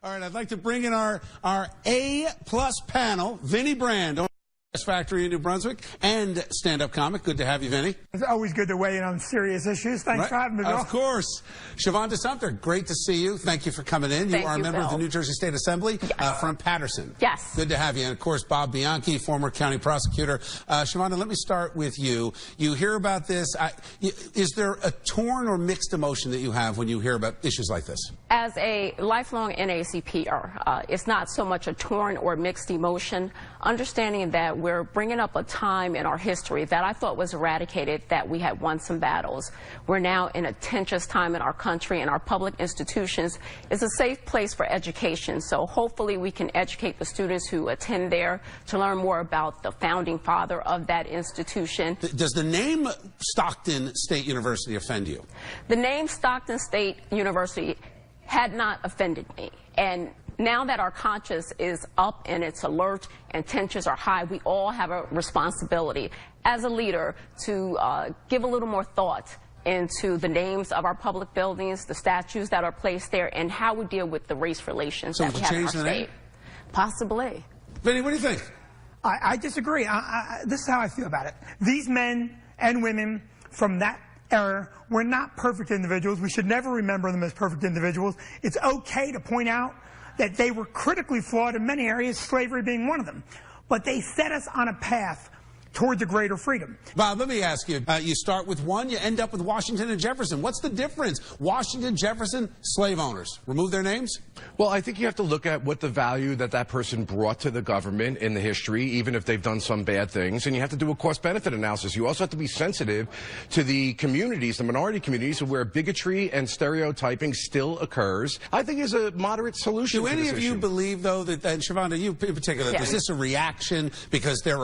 All right, I'd like to bring in our A-plus panel, Vinny Brand, Factory in New Brunswick, and stand-up comic. Good to have you, Vinny. It's always good to weigh in on serious issues. Thanks for having me, Bill. Of course. Siobhan Sumter, great to see you. Thank you for coming in. You are a member of the New Jersey State Assembly from Patterson. Yes. Good to have you. And, of course, Bob Bianchi, former county prosecutor. Siobhan, let me start with you. You hear about this. Is there a torn or mixed emotion that you have when you hear about issues like this? As a lifelong NAACPer, it's not so much a torn or mixed emotion, understanding that we're bringing up a time in our history that I thought was eradicated, that we had won some battles. We're now in a tenuous time in our country, and our public institutions is a safe place for education. So hopefully we can educate the students who attend there to learn more about the founding father of that institution. Does the name Stockston State University offend you? The name Stockston State University had not offended me. And now that our conscience is up and it's alert and tensions are high, we all have a responsibility as a leader to give a little more thought into the names of our public buildings, the statues that are placed there, and how we deal with the race relations that we have in our state. Possibly. Vinny, what do you think? I disagree. This is how I feel about it. These men and women from that era were not perfect individuals. We should never remember them as perfect individuals. It's okay to point out that they were critically flawed in many areas, slavery being one of them. But they set us on a path towards a greater freedom. Bob, let me ask you, you start with one, you end up with Washington and Jefferson. What's the difference? Washington, Jefferson, slave owners. Remove their names? Well, I think you have to look at what the value that person brought to the government in the history, even if they've done some bad things, and you have to do a cost-benefit analysis. You also have to be sensitive to the communities, the minority communities, where bigotry and stereotyping still occurs. I think is a moderate solution to this issue. Do any of you believe, though, that, and Siobhan, you in particular, is this a reaction because they're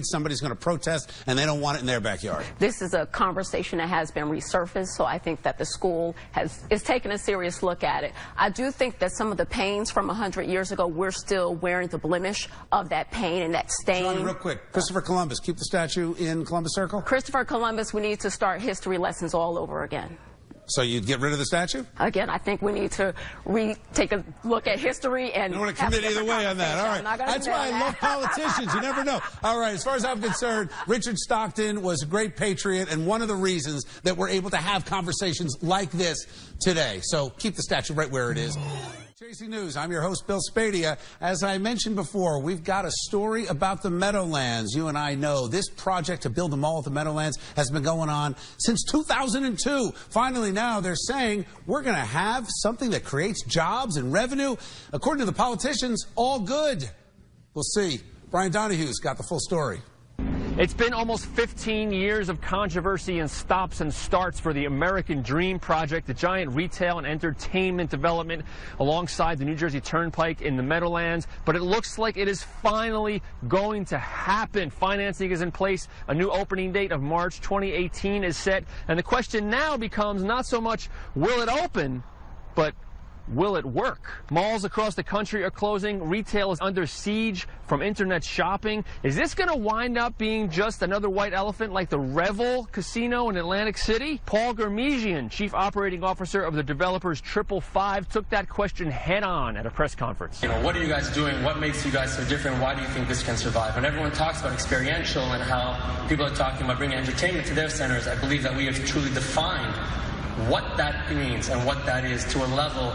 somebody's going to protest and they don't want it in their backyard? This is a conversation that has been resurfaced, so I think that the school is taking a serious look at it. I do think that some of the pains from 100 years ago, we're still wearing the blemish of that pain and that stain. Sean, real quick, Christopher Columbus, keep the statue in Columbus Circle? Christopher Columbus, we need to start history lessons all over again. So you'd get rid of the statue? Again, I think we need to take a look at history and... I don't want to commit either way on that. All right. That's why I love politicians. You never know. All right. As far as I'm concerned, Richard Stockton was a great patriot and one of the reasons that we're able to have conversations like this today. So keep the statue right where it is. Chasing News, I'm your host, Bill Spadea. As I mentioned before, we've got a story about the Meadowlands. You and I know this project to build a mall at the Meadowlands has been going on since 2002. Finally, now they're saying we're going to have something that creates jobs and revenue. According to the politicians, all good. We'll see. Brian Donahue's got the full story. It's been almost 15 years of controversy and stops and starts for the American Dream Project, the giant retail and entertainment development alongside the New Jersey Turnpike in the Meadowlands. But it looks like it is finally going to happen. Financing is in place. A new opening date of March 2018 is set. And the question now becomes not so much will it open, but will it work? Malls across the country are closing. Retail is under siege from internet shopping. Is this going to wind up being just another white elephant like the Revel Casino in Atlantic City? Paul Gurmesian, Chief Operating Officer of the developers 555, took that question head on at a press conference. You know, what are you guys doing? What makes you guys so different? Why do you think this can survive? When everyone talks about experiential and how people are talking about bringing entertainment to their centers, I believe that we have truly defined what that means and what that is to a level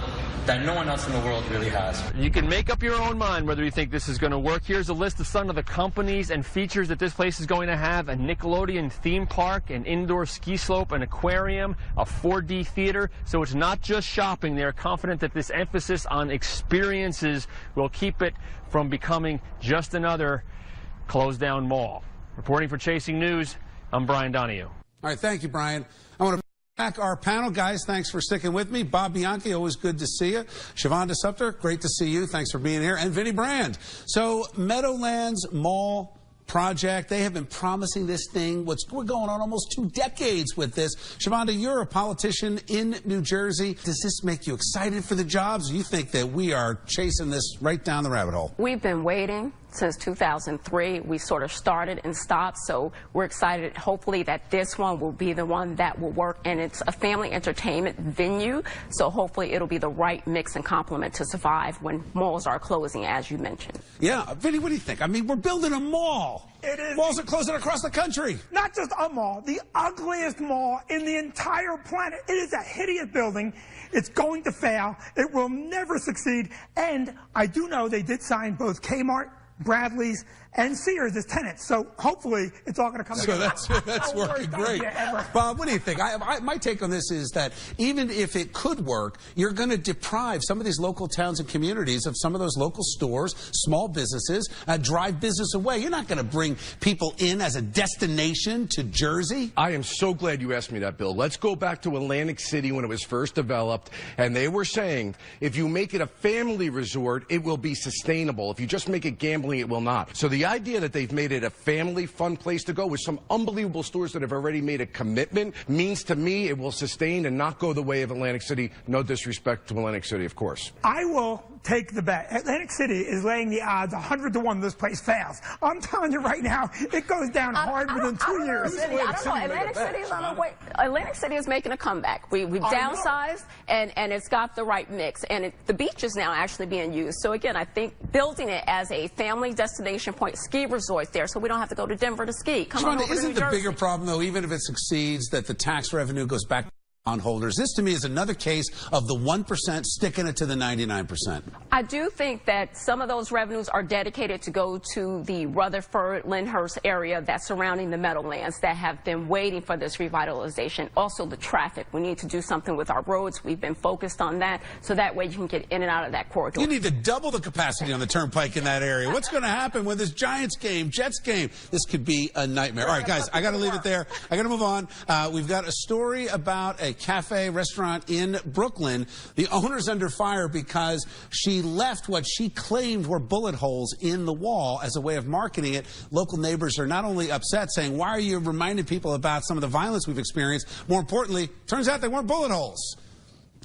that no one else in the world really has. You can make up your own mind whether you think this is going to work. Here's a list of some of the companies and features that this place is going to have: a Nickelodeon theme park, an indoor ski slope, an aquarium, a 4D theater. So it's not just shopping. They're confident that this emphasis on experiences will keep it from becoming just another closed down mall. Reporting for Chasing News, I'm Brian Donahue. All right, thank you, Brian. I want to back our panel, guys. Thanks for sticking with me. Bob Bianchi, always good to see you. Siobhan Sumter, great to see you. Thanks for being here. And Vinny Brand. So Meadowlands Mall project, they have been promising this thing. We're going on almost 2 decades with this. Siobhan, you're a politician in New Jersey. Does this make you excited for the jobs? Or you think that we are chasing this right down the rabbit hole? We've been waiting since 2003. We sort of started and stopped, so we're excited, hopefully, that this one will be the one that will work. And it's a family entertainment venue, so hopefully it'll be the right mix and complement to survive when malls are closing, as you mentioned. Yeah, Vinny, what do you think? I mean, we're building a mall. It is. Malls are closing across the country. Not just a mall, the ugliest mall in the entire planet. It is a hideous building. It's going to fail. It will never succeed. And I do know they did sign both Kmart, Bradley's, and Sears as tenants. So hopefully it's all going to come together. So that's working great. Bob, what do you think? My take on this is that even if it could work, you're going to deprive some of these local towns and communities of some of those local stores, small businesses, drive business away. You're not going to bring people in as a destination to Jersey. I am so glad you asked me that, Bill. Let's go back to Atlantic City when it was first developed, and they were saying if you make it a family resort, it will be sustainable. If you just make it gambling, it will not. So the idea that they've made it a family fun place to go with some unbelievable stores that have already made a commitment means to me it will sustain and not go the way of Atlantic City. No disrespect to Atlantic City, of course. I will take the bet. Atlantic City is laying the odds 100 to 1 this place fails. I'm telling you right now, it goes down hard within 2 years. I don't know. Atlantic City is on the way. Atlantic City is making a comeback. We've downsized, and it's got the right mix. And the beach is now actually being used. So again, I think building it as a family destination point, ski resort there, so we don't have to go to Denver to ski. Come on over to New Jersey. Isn't the bigger problem, though, even if it succeeds, that the tax revenue goes back on holders? This, to me, is another case of the 1% sticking it to the 99%. I do think that some of those revenues are dedicated to go to the Rutherford, Lyndhurst area that's surrounding the Meadowlands that have been waiting for this revitalization. Also, the traffic. We need to do something with our roads. We've been focused on that, so that way you can get in and out of that corridor. You need to double the capacity on the turnpike in that area. What's going to happen with this Giants game, Jets game? This could be a nightmare. All right, guys, I got to leave it there. I got to move on. We've got a story about a cafe restaurant in Brooklyn. The owner's under fire because she left what she claimed were bullet holes in the wall as a way of marketing it. Local neighbors are not only upset, saying, why are you reminding people about some of the violence we've experienced? More importantly, turns out they weren't bullet holes.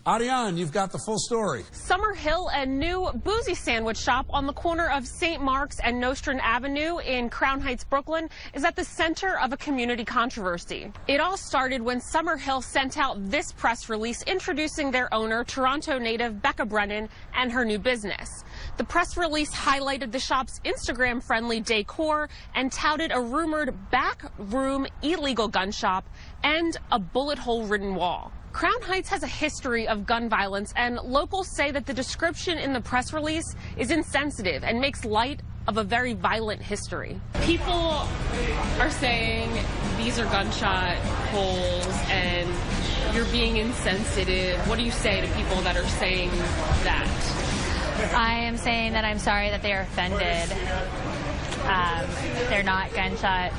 Ariane, you've got the full story. Summer Hill, a new boozy sandwich shop on the corner of St. Mark's and Nostrand Avenue in Crown Heights, Brooklyn, is at the center of a community controversy. It all started when Summer Hill sent out this press release introducing their owner, Toronto native Becca Brennan, and her new business. The press release highlighted the shop's Instagram-friendly decor and touted a rumored back-room illegal gun shop and a bullet hole-ridden wall. Crown Heights has a history of gun violence, and locals say that the description in the press release is insensitive and makes light of a very violent history. People are saying these are gunshot holes and you're being insensitive. What do you say to people that are saying that? I am saying that I'm sorry that they are offended. They're not gunshot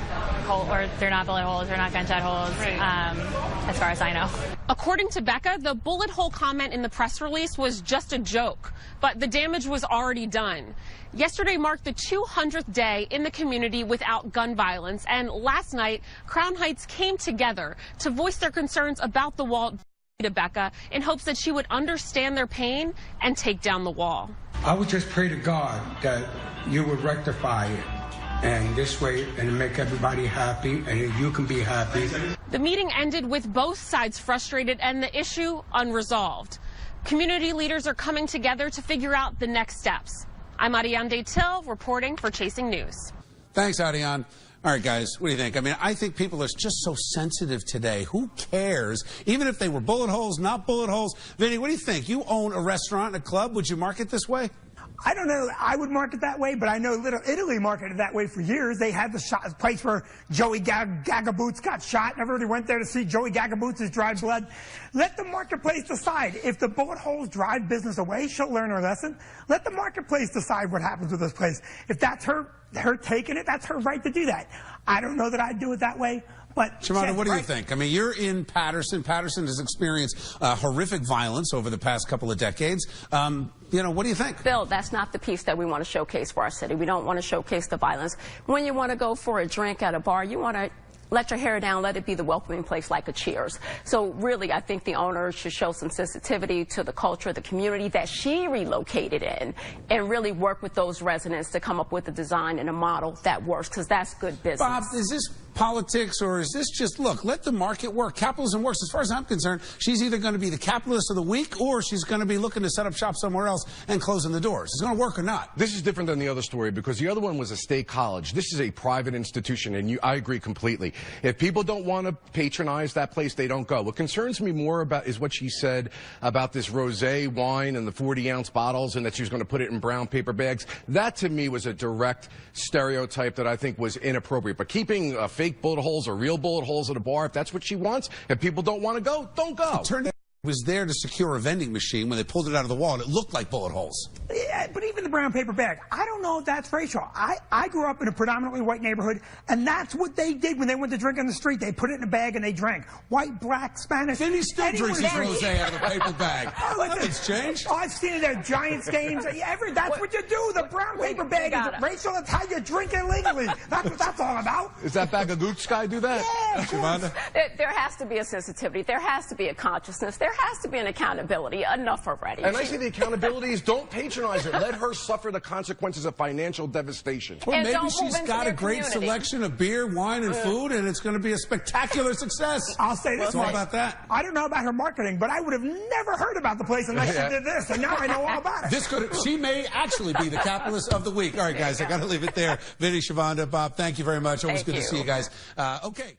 hole, or they're not bullet holes, they're not gunshot holes, as far as I know. According to Becca, the bullet hole comment in the press release was just a joke, but the damage was already done. Yesterday marked the 200th day in the community without gun violence, and last night, Crown Heights came together to voice their concerns about the wall to Becca in hopes that she would understand their pain and take down the wall. I would just pray to God that you would rectify it, and this way, and make everybody happy, and you can be happy. The meeting ended with both sides frustrated and the issue unresolved. Community leaders are coming together to figure out the next steps. I'm Ariane Daytil reporting for Chasing News. Thanks, Ariane. All right, guys, what do you think? I mean, I think people are just so sensitive today. Who cares? Even if they were bullet holes, not bullet holes. Vinny, what do you think? You own a restaurant, a club. Would you market this way? I don't know. I would market that way, but I know Little Italy marketed that way for years. They had the place where Joey Gagaboots got shot, and everybody went there to see Joey Gagaboots' dried blood. Let the marketplace decide. If the bullet holes drive business away, she'll learn her lesson. Let the marketplace decide what happens with this place. If that's her taking it, that's her right to do that. I don't know that I'd do it that way. But Shimano, what do you think? I mean, you're in Patterson. Patterson has experienced horrific violence over the past couple of decades. You know, what do you think? Bill, that's not the piece that we want to showcase for our city. We don't want to showcase the violence. When you want to go for a drink at a bar, you want to let your hair down, let it be the welcoming place like a Cheers. So really, I think the owner should show some sensitivity to the culture, the community that she relocated in, and really work with those residents to come up with a design and a model that works, because that's good business. Bob, is this politics, or is this just, look, let the market work? Capitalism works. As far as I'm concerned, she's either going to be the capitalist of the week, or she's going to be looking to set up shop somewhere else and closing the doors. It's going to work or not. This is different than the other story, because the other one was a state college. This is a private institution, and I agree completely. If people don't want to patronize that place, they don't go. What concerns me more about is what she said about this rosé wine and the 40-ounce bottles, and that she was going to put it in brown paper bags. That, to me, was a direct stereotype that I think was inappropriate. But keeping fake bullet holes or real bullet holes at a bar, if that's what she wants, if people don't want to go, don't go. It turned out it was there to secure a vending machine when they pulled it out of the wall, and it looked like bullet holes. Yeah, but even the brown paper bag, I don't know if that's racial. I grew up in a predominantly white neighborhood, and that's what they did when they went to drink on the street. They put it in a bag and they drank. White, black, Spanish. Then he still drinks his rosé out of the paper bag. Nothing's changed. Oh, I've seen it at Giants games. That's what you do. The brown paper bag is racial. That's how you drink it legally. That's what that's all about. Is that bag of Gooch guy do that? Yeah, Shavonda? There has to be a sensitivity. There has to be a consciousness. There has to be an accountability. Enough already. And I say the accountability is don't patronize her. Let her suffer the consequences of financial devastation. Well, maybe she's got a great selection of beer, wine, and food, and it's going to be a spectacular success. I'll say this much about that. I don't know about her marketing, but I would have never heard about the place unless she did this, and now I know all about it. She may actually be the capitalist of the week. All right, guys, I got to leave it there. Vinny, Shavonda, Bob, thank you very much. Always good to see you guys. Okay.